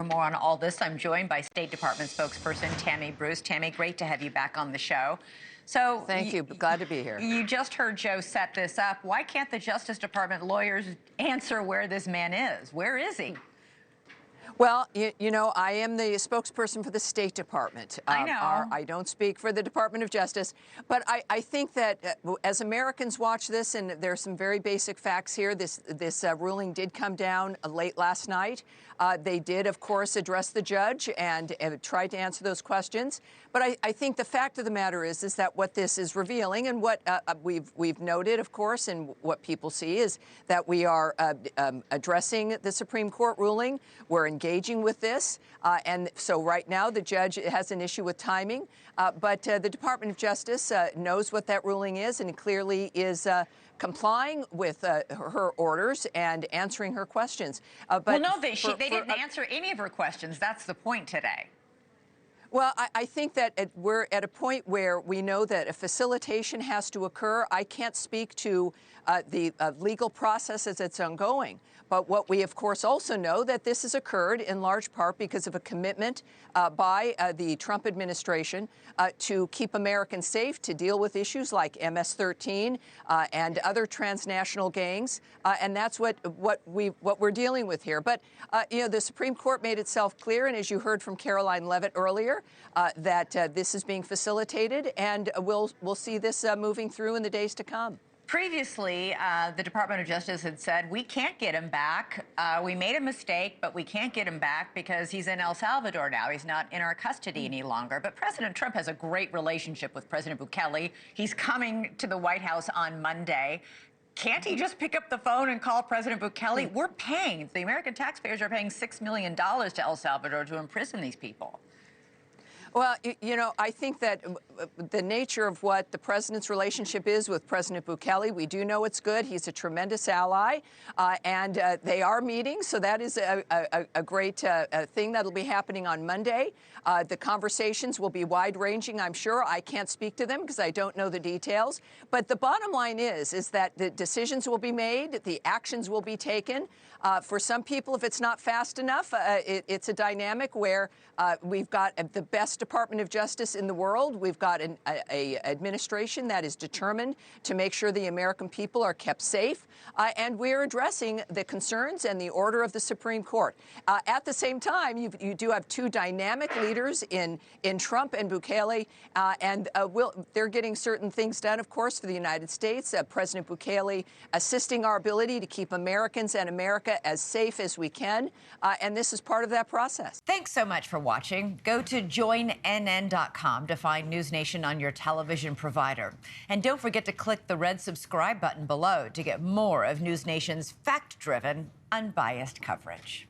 For more on all this, I'm joined by State Department spokesperson Tammy Bruce. Tammy, great to have you back on the show. So, thank you. Glad to be here. You just heard Joe set this up. Why can't the Justice Department lawyers answer where this man is? Where is he? Well, you know, I am the spokesperson for the State Department. I know. I don't speak for the Department of Justice, but I think that as Americans watch this, and there are some very basic facts here, this ruling did come down late last night. They did, of course, address the judge and tried to answer those questions. But I think the fact of the matter is that what this is revealing, and what we've noted, of course, and what people see, is that we are addressing the Supreme Court ruling. We're engaging with this, and so right now the judge has an issue with timing, but the Department of Justice knows what that ruling is, and clearly is complying with her orders and answering her questions. Well, no, they didn't answer any of her questions. That's the point today. Well, I think that we're at a point where we know that a facilitation has to occur. I can't speak to the legal process as it's ongoing. But what we, of course, also know that this has occurred in large part because of a commitment by the Trump administration to keep Americans safe, to deal with issues like MS-13 and other transnational gangs, and that's what we're dealing with here. But you know, the Supreme Court made itself clear, and as you heard from Caroline Leavitt earlier, that this is being facilitated, and we'll see this moving through in the days to come. Previously, the Department of Justice had said, we can't get him back. We made a mistake, but we can't get him back because he's in El Salvador now. He's not in our custody any longer. But President Trump has a great relationship with President Bukele. He's coming to the White House on Monday. Can't he just pick up the phone and call President Bukele? We're paying, the American taxpayers are paying $6 million to El Salvador to imprison these people. Well, you know, I think that the nature of what the president's relationship is with President Bukele, we do know it's good. He's a tremendous ally, and they are meeting, so that is a great thing that'll be happening on Monday. The conversations will be wide-ranging, I'm sure. I can't speak to them because I don't know the details. But the bottom line is that the decisions will be made, the actions will be taken. For some people, if it's not fast enough, it's a dynamic where we've got the best Department of Justice in the world. We've got an administration that is determined to make sure the American people are kept safe, and we're addressing the concerns and the order of the Supreme Court. At the same time, you do have two dynamic leaders in Trump and Bukele, and they're getting certain things done, of course, for the United States. President Bukele assisting our ability to keep Americans and America as safe as we can, and this is part of that process. Thanks so much for watching. Go to joinnn.com to find NewsNation on your television provider. And don't forget to click the red subscribe button below to get more of NewsNation's fact-driven, unbiased coverage.